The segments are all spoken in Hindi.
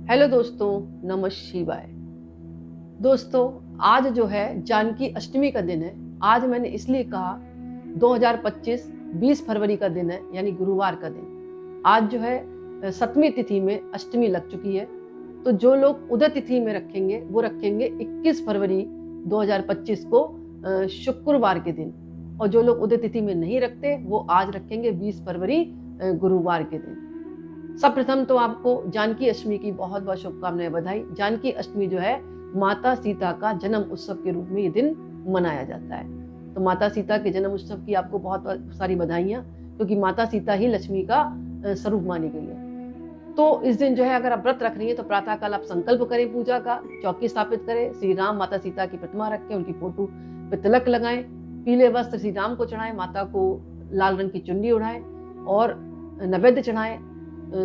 हेलो दोस्तों, नमः शिवाय। दोस्तों, आज जो है जानकी अष्टमी का दिन है। आज मैंने इसलिए कहा 2025 20 फरवरी का दिन है, यानी गुरुवार का दिन। आज जो है सप्तमी तिथि में अष्टमी लग चुकी है। तो जो लोग उदय तिथि में रखेंगे वो रखेंगे 21 फरवरी 2025 को शुक्रवार के दिन, और जो लोग उदय तिथि में नहीं रखते वो आज रखेंगे 20 फरवरी गुरुवार के दिन। सर्वप्रथम तो आपको जानकी अष्टमी की बहुत बहुत शुभकामनाएं, बधाई। जानकी अष्टमी जो है माता सीता का जन्म उत्सव के रूप में ये दिन मनाया जाता है। तो माता सीता के जन्म उत्सव की आपको बहुत बहुत सारी बधाइयां, क्योंकि माता सीता ही लक्ष्मी का स्वरूप मानी गई है। तो इस दिन जो है अगर आप व्रत रख रही हैं तो प्रातःकाल आप संकल्प करें पूजा का, चौकी स्थापित करें, श्री राम माता सीता की प्रतिमा रखें, उनकी फोटो पे तिलक लगाएं, पीले वस्त्र श्री राम को चढ़ाएं, माता को लाल रंग की चुन्नी उड़ाएं और नैवेद्य चढ़ाएं,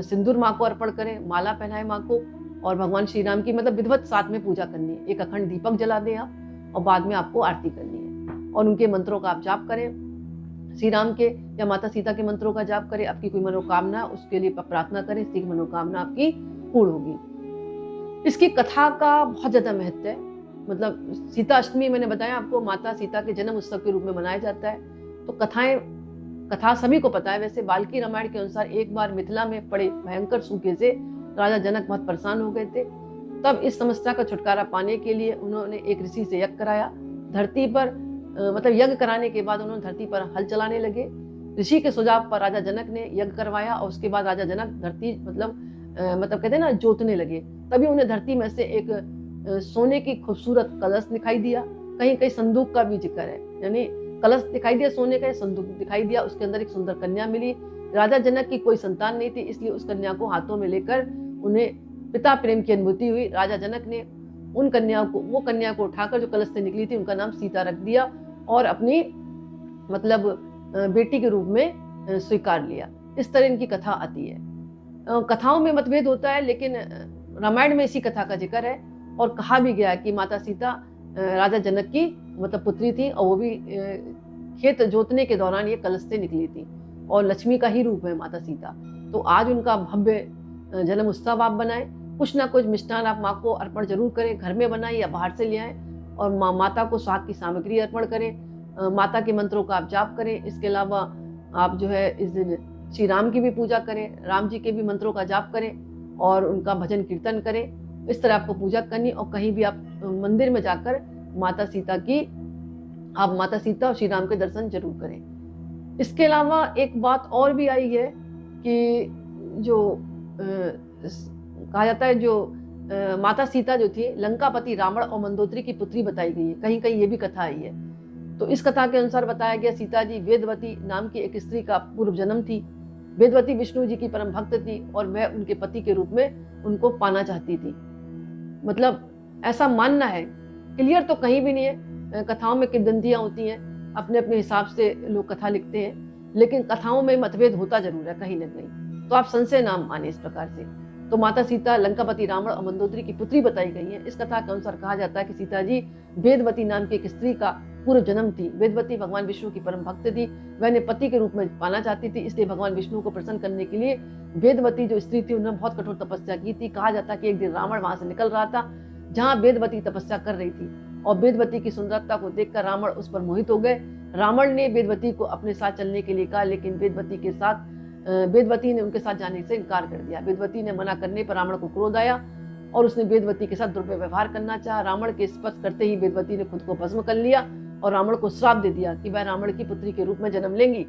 सिंदूर माँ को अर्पण करें, माला पहनाएं माँ को, और भगवान श्री राम की मतलब विधिवत साथ में पूजा करनी है। एक अखंड दीपक जला दें आप, और बाद में आपको आरती करनी है और उनके मंत्रों का आप जाप करें। श्री राम के या माता सीता के मंत्रों का जाप करें। आपकी कोई मनोकामना उसके लिए प्रार्थना करें, इसकी मनोकामना आपकी पूर्ण होगी। इसकी कथा का बहुत ज्यादा महत्व है। मतलब सीता अष्टमी मैंने बताया आपको माता सीता के जन्म उत्सव के रूप में मनाया जाता है। तो कथा सभी को पता है। वैसे बाल्की रामायण के अनुसार एक बार मिथिला में पड़े भयंकर सूखे से राजा जनक बहुत परेशान हो गए थे। तब इस समस्या का छुटकारा पाने के लिए उन्होंने एक ऋषि से यज्ञ कराया। धरती पर मतलब यज्ञ कराने के बाद उन्होंने धरती पर हल चलाने लगे। ऋषि के सुझाव पर राजा जनक ने यज्ञ करवाया और उसके बाद राजा जनक धरती मतलब कहते हैं ना जोतने लगे। तभी उन्हें धरती में से एक सोने की खूबसूरत कलश दिखाई दिया। कहीं कहीं संदूक का भी जिक्र है, यानी कलश दिखाई दिया सोने का, संदूक दिखाई दिया, उसके अंदर एक सुंदर कन्या मिली। राजा जनक की कोई संतान नहीं थी, इसलिए उस कन्या को हाथों में लेकर उन्हें पिता प्रेम की अनुभूति हुई। राजा जनक ने वो कन्या को उठाकर जो कलश से निकली थी उनका नाम सीता रख दिया और अपनी मतलब बेटी के रूप में स्वीकार लिया। इस तरह इनकी कथा आती है। कथाओं में मतभेद होता है, लेकिन रामायण में इसी कथा का जिक्र है और कहा भी गया कि माता सीता राजा जनक की मतलब पुत्री थी और वो भी खेत जोतने के दौरान ये कलश से निकली थी और लक्ष्मी का ही रूप है माता सीता। तो आज उनका भव्य जन्म उत्सव आप बनाएं। कुछ ना कुछ मिष्ठान आप माँ को अर्पण जरूर करें, घर में बनाएं या बाहर से ले आएं, और माता को साग की सामग्री अर्पण करें। माता के मंत्रों का आप जाप करें। इसके अलावा आप जो है इस दिन श्री राम की भी पूजा करें, राम जी के भी मंत्रों का जाप करें और उनका भजन कीर्तन करें। इस तरह आपको पूजा करनी। और कहीं भी आप मंदिर में जाकर माता सीता और श्री राम के दर्शन जरूर करें। इसके अलावा एक बात और भी आई है कि जो कहा जाता है जो माता सीता जो थी लंकापति रावण और मंदोदरी की पुत्री बताई गई है। कहीं कहीं ये भी कथा आई है। तो इस कथा के अनुसार बताया गया सीता जी वेदवती नाम की एक स्त्री का पूर्व जन्म थी। वेदवती विष्णु जी की परम भक्त थी और वह उनके पति के रूप में उनको पाना चाहती थी। मतलब ऐसा मानना है, क्लियर तो कहीं भी नहीं है। कथाओं में किंवदंतियां होती हैं, अपने अपने हिसाब से लोग कथा लिखते हैं, लेकिन कथाओं में मतभेद होता जरूर है कहीं ना कहीं। तो आप संशय नाम माने इस प्रकार से। तो माता सीता लंकापति रावण और मंदोदरी की पुत्री बताई गई है। इस कथा के अनुसार कहा जाता है कि सीता जी वेदवती नाम की एक स्त्री का पूर्व जन्म थी। वेदवती भगवान विष्णु की परम भक्त थी। वह पति के रूप में पाना चाहती थी, इसलिए भगवान विष्णु को प्रसन्न करने के लिए वेदवती जो स्त्री थी उन्होंने बहुत कठोर तपस्या की थी। कहा जाता है कि एक दिन रावण वहां से निकल रहा था जहाँ वेदवती तपस्या कर रही थी, और वेदवती की सुंदरता को देखकर रावण उस पर मोहित हो गए। रावण ने वेदवती को अपने साथ चलने के लिए कहा, लेकिन वेदवती ने उनके साथ जाने से इनकार कर दिया। वेदवती ने मना करने पर रावण को क्रोध आया और उसने वेदवती के साथ दुर्व्यवहार करना चाहा। रावण के स्पर्श करते ही वेदवती ने खुद को भस्म कर लिया और रावण को श्राप दे दिया कि वह रावण की पुत्री के रूप में जन्म लेंगी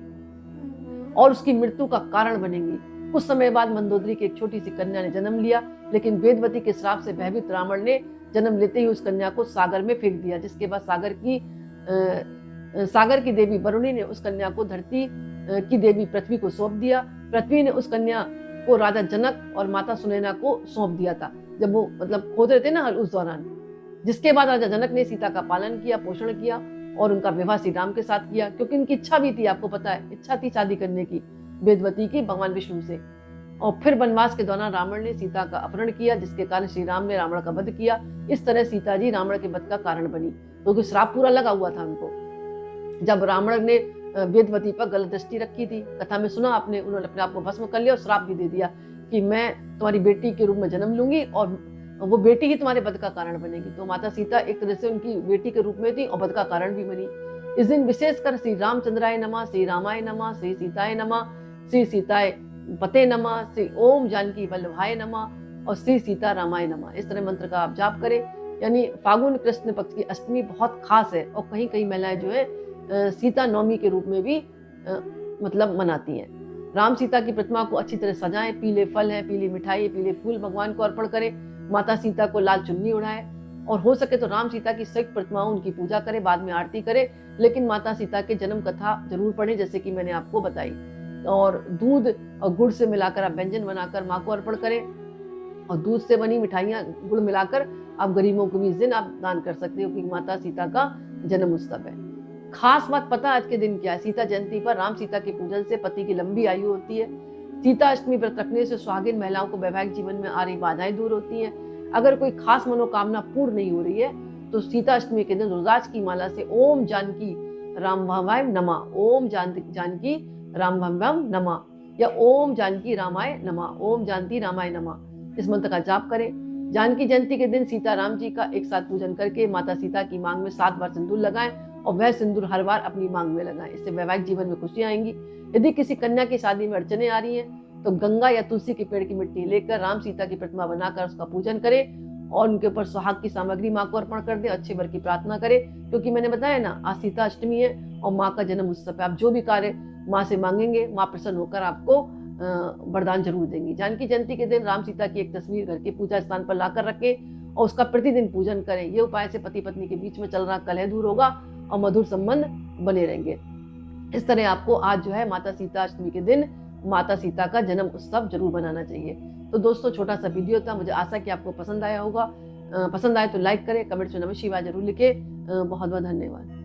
और उसकी मृत्यु का कारण बनेंगी। कुछ समय बाद मंदोदरी की एक छोटी सी कन्या ने जन्म लिया, लेकिन वेदवती के श्राप से भयभीत रावण ने जन्म लेते ही उस कन्या को सागर में फेंक दिया, जिसके बाद सागर की देवी वरुणी ने उस कन्या को धरती की देवी पृथ्वी को सौंप दिया। पृथ्वी ने उस कन्या को राजा जनक और माता सुनैना को सौंप दिया था, जब वो मतलब खोद रहे थे ना उस दौरान। जिसके बाद राजा जनक ने सीता का पालन किया, पोषण किया और उनका विवाह श्री राम के साथ किया, क्योंकि उनकी इच्छा भी थी, आपको पता है, इच्छा थी शादी करने की वेदवती की भगवान विष्णु से। और फिर वनवास के दौरान रावण ने सीता का अपहरण किया, जिसके कारण श्री राम ने रावण का वध किया। इस तरह सीता जी रावण के वध का कारण बनी, क्योंकि श्राप पूरा लगा हुआ था उनको। जब रावण ने वेदवती पर गलत दृष्टि रखी थी, कथा में सुना आपने, उन्होंने अपने आप को भस्म कर लिया और श्राप भी दे दिया कि मैं तुम्हारी बेटी के रूप में जन्म लूंगी और वो बेटी ही तुम्हारे वध का कारण बनेगी। तो माता सीता एक तरह से उनकी बेटी के रूप में थी और वध का कारण भी बनी। इस दिन विशेषकर श्री रामचंद्राय नमः, श्री रामाय नमः, श्री सीताय नमः, श्री सीताय पते नमः, श्री ओम जानकी वल्लभाय नमः और श्री सीता रामाय नमः, इस तरह मंत्र का आप जाप करें। यानी फागुन कृष्ण पक्ष की अष्टमी बहुत खास है और कहीं कहीं महिलाएं जो है सीता नवमी के रूप में भी मतलब मनाती हैं। राम सीता की प्रतिमा को अच्छी तरह सजाएं, पीले फल है, पीली मिठाई, पीले फूल भगवान को अर्पण करें, माता सीता को लाल चुन्नी उड़ाए और हो सके तो राम सीता की संयुक्त प्रतिमाओं उनकी पूजा करें, बाद में आरती करें, लेकिन माता सीता के जन्म कथा जरूर पढ़ें जैसे कि मैंने आपको बताई। और दूध और गुड़ से मिलाकर आप व्यंजन बनाकर माँ को अर्पण करें और दूध से बनी मिठाइयाँ गुड़ मिलाकर आप गरीबों को भी इस दिन आप दान कर सकते हो, क्योंकि माता सीता का जन्म उत्सव है। खास बात पता आज के दिन क्या है? सीता जयंती पर राम सीता के पूजन से पति की लंबी आयु होती है। सीता अष्टमी व्रत रखने से सुहागिन महिलाओं को वैवाहिक जीवन में आ रही बाधाएं दूर होती हैं। अगर कोई खास मनोकामना पूर्ण नहीं हो रही है तो सीता अष्टमी के दिन रुद्राक्ष की माला से ओम जानकी रामाय नमः, ओम जानकी रामाय नमः या ओम जानकी रामाय नमः, ओम जानकी रामाय नमः, इस मंत्र का जाप करें। जानकी जयंती के दिन सीता राम जी का एक साथ पूजन करके माता सीता की मांग में 7 बार सिंदूर लगाएं और वह सिंदूर हर बार अपनी मांग में लगाएं। इससे वैवाहिक जीवन में खुशियां आएंगी। यदि किसी कन्या की शादी में अड़चने आ रही हैं तो गंगा या तुलसी के पेड़ की मिट्टी लेकर राम सीता की प्रतिमा बनाकर उसका पूजन करें और उनके ऊपर सुहाग की सामग्री माँ को अर्पण कर दें, अच्छे वर की प्रार्थना करें, क्योंकि मैंने बताया ना आज सीता अष्टमी है और माँ का जन्म उत्सव है। आप जो भी कार्य माँ से मांगेंगे माँ प्रसन्न होकर आपको वरदान जरूर देंगी। जानकी जयंती के दिन राम सीता की एक तस्वीर घर के पूजा स्थान पर लाकर रखें और उसका प्रतिदिन पूजन करें। ये उपाय से पति पत्नी के बीच में चल रहा कलह दूर होगा और मधुर संबंध बने रहेंगे। इस तरह आपको आज जो है माता सीता अष्टमी के दिन माता सीता का जन्म उत्सव जरूर बनाना चाहिए। तो दोस्तों छोटा सा वीडियो था, मुझे आशा कि आपको पसंद आया होगा। पसंद आए तो लाइक करें, कमेंट्स में नमः शिवाय जरूर लिखें। बहुत बहुत धन्यवाद।